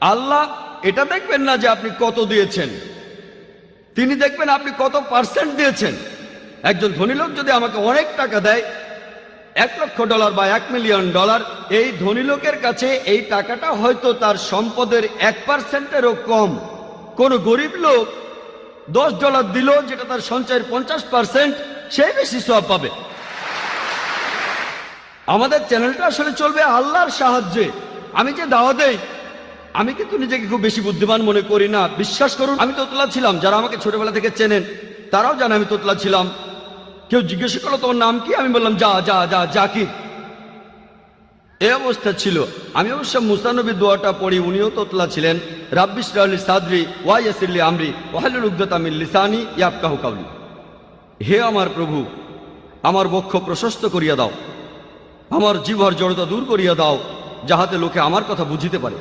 আল্লাহ এটা দেখবেন না যে আপনি কত দিয়েছেন, তিনি দেখবেন আপনি কত পার্সেন্ট দিয়েছেন। একজন ধনী লোক যদি আমাকে অনেক টাকা দেয়, $1,00,000 বা $1,000,000, এই ধনী লোকের কাছে এই টাকাটা হয়তো তার সম্পদের 1%-এরও কম। কোন গরিব লোক $10 দিল, যেটা তার সঞ্চয়ের 50%, সে বেশি সওয়াব পাবে। আমাদের চ্যানেলটা আসলে চলবে আল্লাহর সাহায্যে। আমি যে দাওয়া দেই, আমি কিন্তু নিজেকে খুব বেশি বুদ্ধিমান মনে করি না। বিশ্বাস করুন, আমি তোতলা ছিলাম। যারা আমাকে ছোটবেলা থেকে চেনেন তারাও জানে আমি তোতলা ছিলাম। কেউ জিজ্ঞেস করলো তোমার নাম কি, আমি বললাম যা যা যা জাকির। এই অবস্থা ছিল। আমি অবশ্য মুসা নবীর দোয়াটা পড়ি, উনিও তোতলা ছিলেন। রাব্বি ইশরাহ লি সাদরি ওয়া ইয়াসির লি আমরি ওয়াহলুল উকদাতাম মিন লিসানি ইয়াফকাহু কাওলি। হে আমার প্রভু, আমার বক্ষ প্রশস্ত করিয়া দাও, আমার জিহ্বার জড়তা দূর করিয়া দাও, যাহাতে লোকে আমার কথা বুঝিতে পারে।